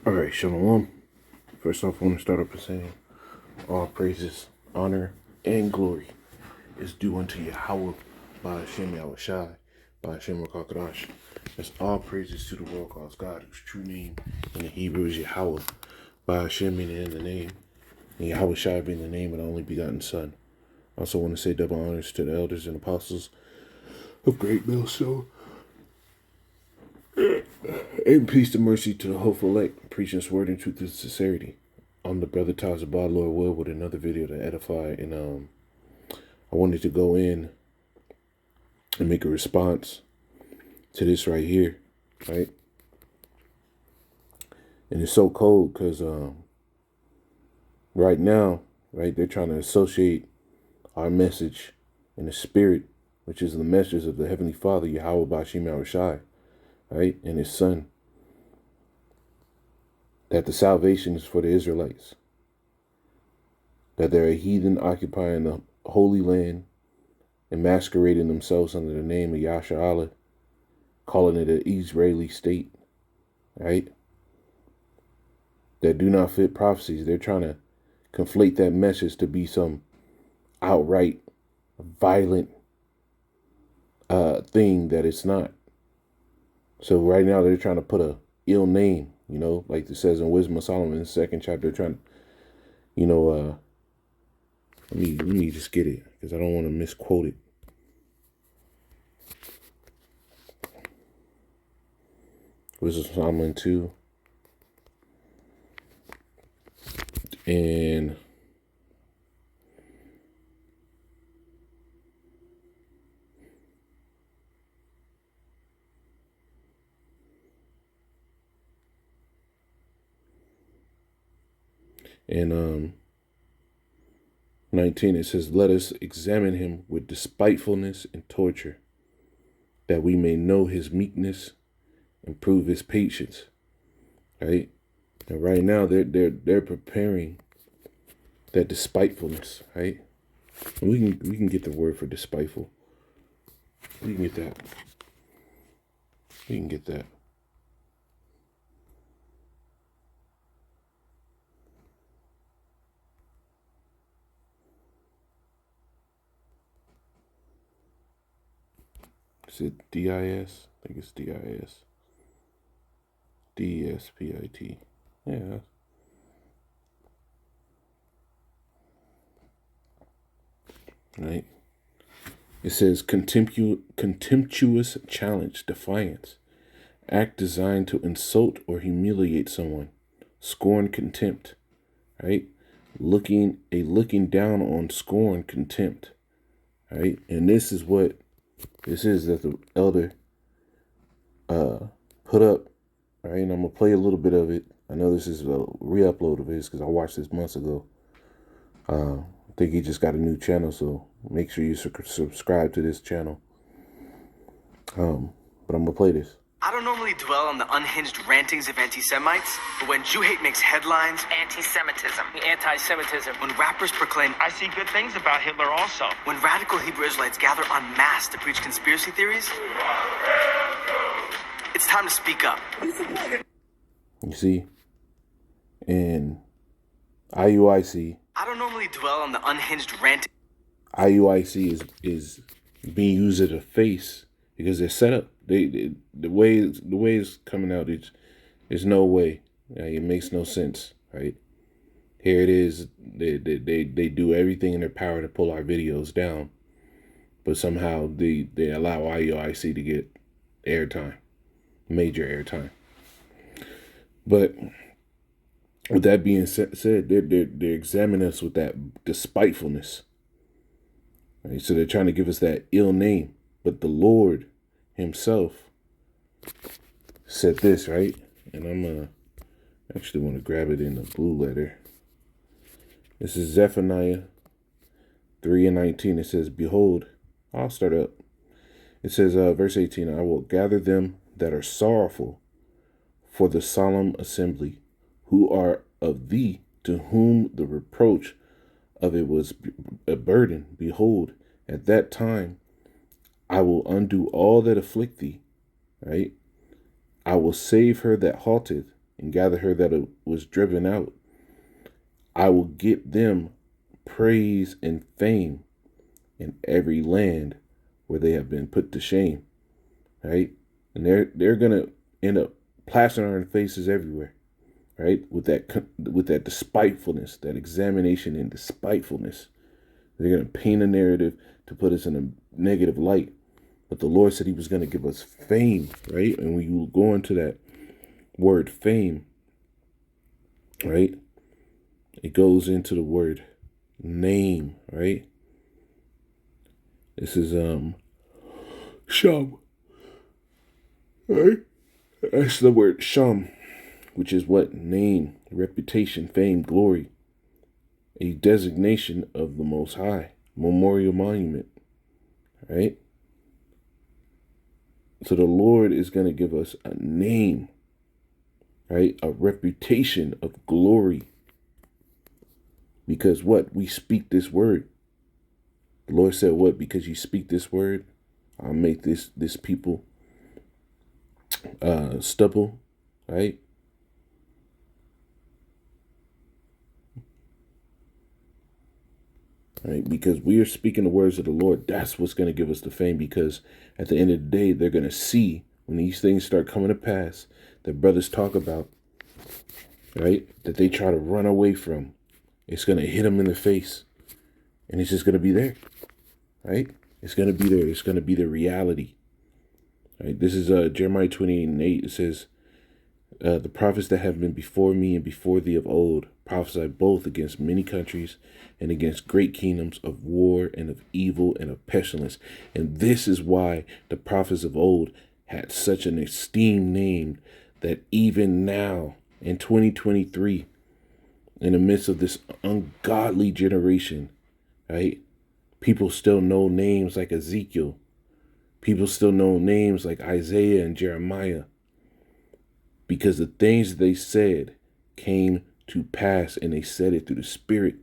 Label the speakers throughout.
Speaker 1: All right, Shalom. First off, I want to start up by saying all praises, honor, and glory is due unto Yahweh by Hashem Yahushai, by Hashem Rakakadash. That's all praises to the world calls God, whose true name in the Hebrew is Yahweh, by Hashem meaning in the name, and Yahushai being the name of the only begotten Son. I also want to say double honors to the elders and apostles of Great Millstone. And peace and mercy to the hopeful elect, preaching this word in truth and sincerity. I'm the brother Tazabah, Lord Will, with another video to edify, and I wanted to go in and make a response to this right here, right? And it's so cold because right now, right, they're trying to associate our message and the spirit, which is the message of the Heavenly Father, Yahweh Bashim Yahushai, right, and his Son, that the salvation is for the Israelites, that they're a heathen occupying the Holy Land and masquerading themselves under the name of Yasha Allah, calling it an Israeli state, right, that do not fit prophecies. They're trying to conflate that message to be some outright violent thing that it's not. So right now they're trying to put a ill name, you know, like it says in Wisdom of Solomon, the 2nd chapter, trying, you know, let me just get it because I don't want to misquote it. Wisdom of Solomon 2 and And 19, it says, let us examine him with despitefulness and torture, that we may know his meekness and prove his patience. Right? And right now they're preparing that despitefulness, right? And we can get the word for despiteful. We can get that. We can get that. Is it D-I-S? I think it's D-I-S. D-E-S-P-I-T. Yeah. Right. It says contemptuous challenge, defiance. Act designed to insult or humiliate someone. Scorn, contempt. Right? Looking down on, scorn, contempt. Right? And this is what this is that the elder put up, right? And I'm gonna play a little bit of it. I know this is a re-upload of his because I watched this months ago. I think he just got a new channel, so make sure you subscribe to this channel. But I'm gonna play this.
Speaker 2: I don't normally dwell on the unhinged rantings of anti-Semites, but when Jew hate makes headlines,
Speaker 3: Anti-Semitism. Anti-Semitism.
Speaker 2: when rappers proclaim,
Speaker 3: I see good things about Hitler also.
Speaker 2: when radical Hebrew Israelites gather en masse to preach conspiracy theories, it's time to speak up.
Speaker 1: You see? And IUIC.
Speaker 2: I don't normally dwell on the unhinged ranting.
Speaker 1: IUIC is being used as a face because they're set up. The way it's coming out, there's no way. It makes no sense, right? Here it is. They do everything in their power to pull our videos down, but somehow they allow IUIC to get airtime, major airtime. But with that being said, they're examining us with that despitefulness. Right? So they're trying to give us that ill name. But the Lord himself said this, right? And I'm actually want to grab it in the blue letter. This is Zephaniah 3:19. It says, behold, I'll start up. It says, verse 18, I will gather them that are sorrowful for the solemn assembly, who are of thee, to whom the reproach of it was a burden. Behold, at that time I will undo all that afflict thee, right? I will save her that halteth, and gather her that was driven out. I will give them praise and fame in every land where they have been put to shame. Right? And they're gonna end up plastering our faces everywhere. Right? With that despitefulness, that examination and despitefulness. They're gonna paint a narrative to put us in a negative light. But the Lord said he was going to give us fame, right? And when you go into that word fame, right, it goes into the word name, right? This is shum, right? That's the word shum, which is what? Name, reputation, fame, glory, a designation of the Most High, memorial monument, right? So the Lord is going to give us a name, right? A reputation of glory. Because what? We speak this word. The Lord said what? Because you speak this word, I'll make this people stubble, right? Right, because we are speaking the words of the Lord. That's what's going to give us the fame, because at the end of the day, they're going to see when these things start coming to pass that brothers talk about, right, that they try to run away from. It's going to hit them in the face, and it's just going to be there, right? It's going to be there. It's going to be the reality, right? This is Jeremiah 28:8. It says, the prophets that have been before me and before thee of old prophesied both against many countries and against great kingdoms of war and of evil and of pestilence. And this is why the prophets of old had such an esteemed name, that even now in 2023, in the midst of this ungodly generation, right, people still know names like Ezekiel. People still know names like Isaiah and Jeremiah, because the things they said came to pass, and they said it through the Spirit.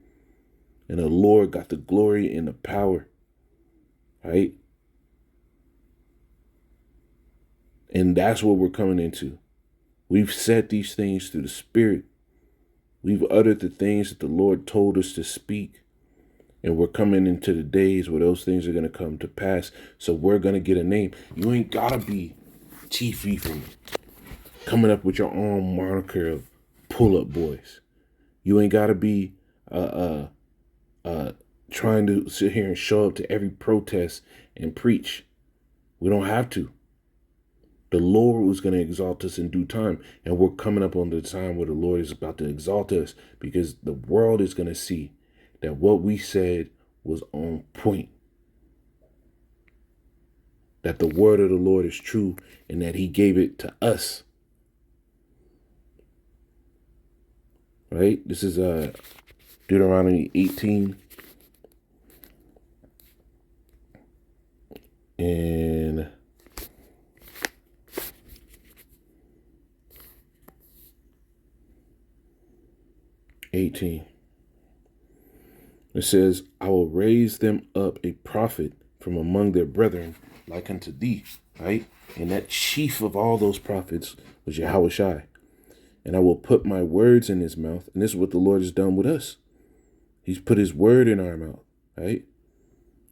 Speaker 1: And the Lord got the glory and the power, right? And that's what we're coming into. We've said these things through the Spirit. We've uttered the things that the Lord told us to speak. And we're coming into the days where those things are going to come to pass. So we're going to get a name. You ain't got to be Chief Ethan coming up with your own moniker of Pull-Up Boys. You ain't got to be trying to sit here and show up to every protest and preach. We don't have to. The Lord was going to exalt us in due time, and we're coming up on the time where the Lord is about to exalt us, because the world is going to see that what we said was on point, that the word of the Lord is true, and that he gave it to us. Right? This is Deuteronomy 18 and 18. It says, I will raise them up a prophet from among their brethren like unto thee. Right? And that chief of all those prophets was Yahushua. And I will put my words in his mouth. And this is what the Lord has done with us. He's put his word in our mouth, right?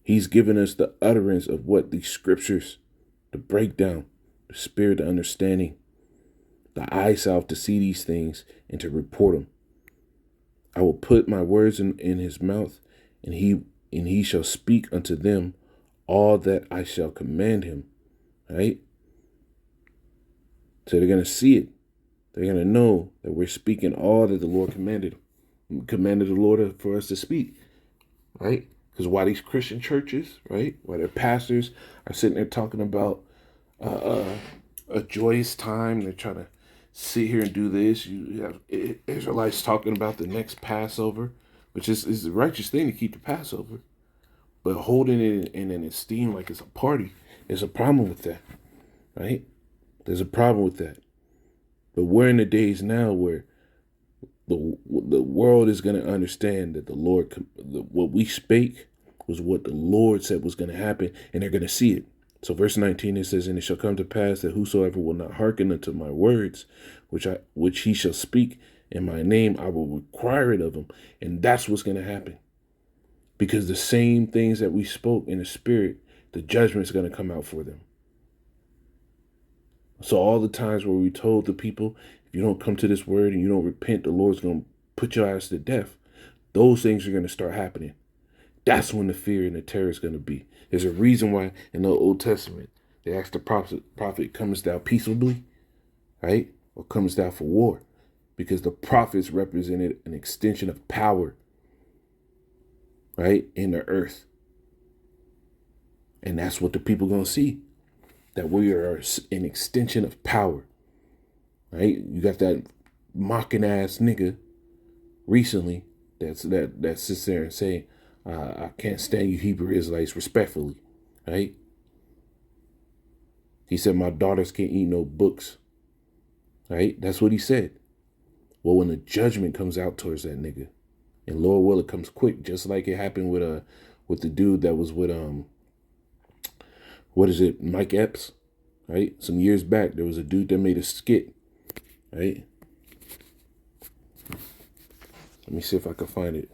Speaker 1: He's given us the utterance of what these scriptures, the breakdown, the spirit of understanding, the eyesight to see these things and to report them. I will put my words in his mouth, and he shall speak unto them all that I shall command him, right? So they're going to see it. They're going to know that we're speaking all that the Lord commanded the Lord for us to speak, right? Because why these Christian churches, right, why their pastors are sitting there talking about a joyous time, they're trying to sit here and do this. You have Israelites talking about the next Passover, which is the righteous thing to keep the Passover, but holding it in an esteem like it's a party, there's a problem with that, right? There's a problem with that. But we're in the days now where the world is going to understand that the Lord, what we spake was what the Lord said was going to happen, and they're going to see it. So verse 19, it says, and it shall come to pass that whosoever will not hearken unto my words, which he shall speak in my name, I will require it of him. And that's what's going to happen. Because the same things that we spoke in the spirit, the judgment is going to come out for them. So all the times where we told the people, if you don't come to this word and you don't repent, the Lord's going to put your ass to death. Those things are going to start happening. That's when the fear and the terror is going to be. There's a reason why in the Old Testament, they asked the prophet, comest thou peaceably, right? Or comest thou for war? Because the prophets represented an extension of power, right, in the earth. And that's what the people are going to see, that we are an extension of power, right? You got that mocking ass nigga recently that sits there and say, I can't stand you Hebrew Israelites, respectfully, right? He said, my daughters can't eat no books, right? That's what he said. Well, when the judgment comes out towards that nigga, and Lord will, it comes quick, just like it happened with the dude that was with Mike Epps, right? Some years back, there was a dude that made a skit, right? Let me see if I can find it.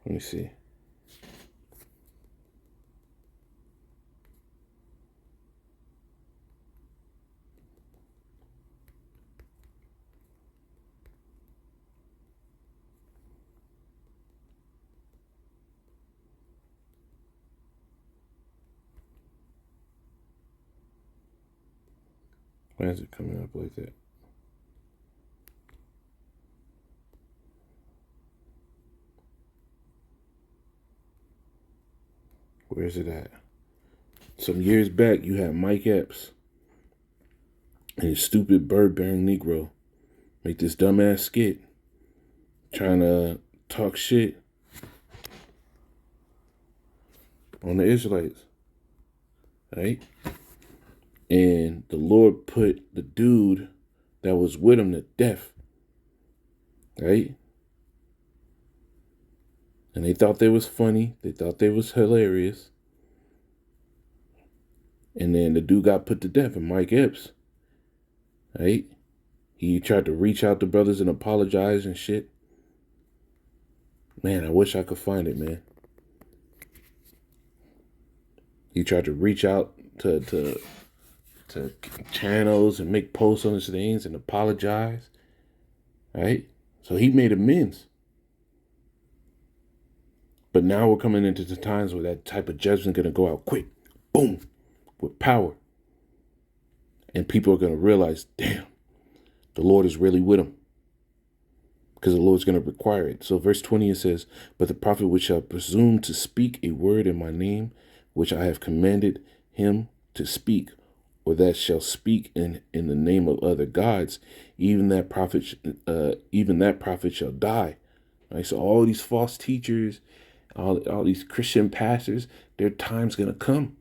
Speaker 1: Let me see. Why is it coming up like that? Where's it at? Some years back, you had Mike Epps and his stupid bird-bearing Negro make this dumbass skit trying to talk shit on the Israelites, right? And the Lord put the dude that was with him to death, right? And they thought they was funny. They thought they was hilarious. And then the dude got put to death, and Mike Epps, right? He tried to reach out to brothers and apologize and shit. Man, I wish I could find it, man. He tried to reach out to channels and make posts on his things and apologize, right? So he made amends. But now we're coming into the times where that type of judgment is going to go out quick, boom, with power. And people are going to realize, damn, the Lord is really with them. Because the Lord's going to require it. So verse 20, it says, but the prophet which shall presume to speak a word in my name, which I have commanded him to speak, or that shall speak in the name of other gods, even that prophet shall die. Right? So all these false teachers, all these Christian pastors, their time's going to come.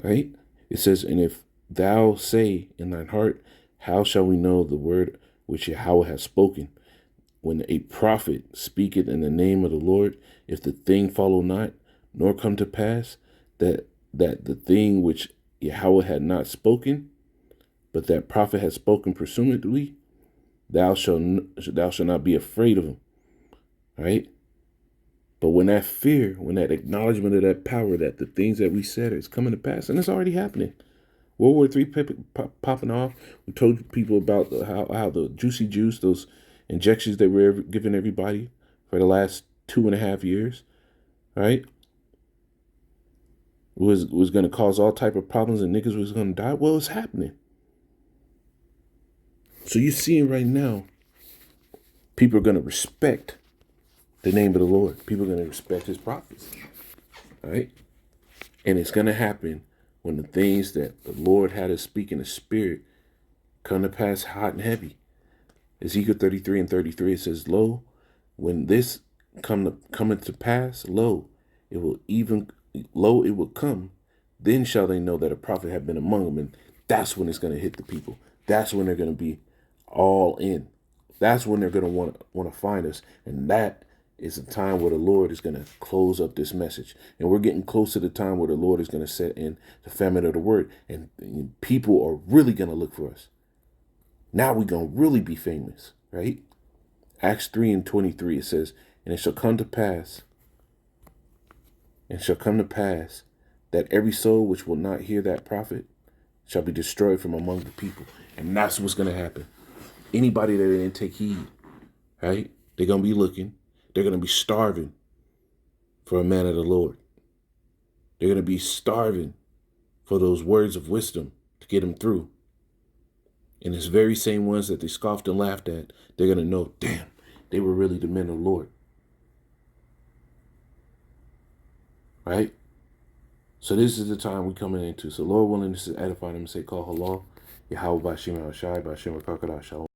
Speaker 1: Right? It says, and if thou say in thine heart, how shall we know the word which Yahweh has spoken? When a prophet speaketh in the name of the Lord, if the thing follow not, nor come to pass, that the thing which Yahweh had not spoken, but that prophet had spoken presumably, thou shalt not be afraid of him. Right? But when that fear, when that acknowledgement of that power, that the things that we said is coming to pass, and it's already happening. World War III popping off. We told people about how the juicy juice, those injections they were giving everybody for the last 2.5 years, right? Was going to cause all type of problems and niggas was going to die. Well, it's happening. So you're seeing right now, people are going to respect the name of the Lord. People are going to respect his prophets, right? And it's going to happen when the things that the Lord had us speak in the spirit come to pass hot and heavy. Ezekiel 33:33, it says, lo, when this coming to pass, it will even lo it will come. Then shall they know that a prophet had been among them, and that's when it's going to hit the people. That's when they're going to be all in. That's when they're going to want to find us, and that is a time where the Lord is going to close up this message. And we're getting close to the time where the Lord is going to set in the famine of the word, and people are really going to look for us. Now we're going to really be famous, right? Acts 3:23, it says, and it shall come to pass, that every soul which will not hear that prophet shall be destroyed from among the people. And that's what's going to happen. Anybody that didn't take heed, right? They're going to be looking. They're going to be starving for a man of the Lord. They're going to be starving for those words of wisdom to get them through. And it's very same ones that they scoffed and laughed at, they're going to know, damn, they were really the men of the Lord. Right? So this is the time we're coming into. So Lord willing, this is edifying them and say, call halal, Yahweh Bashim al-Shai, Bashim al-Kakada, Shalom.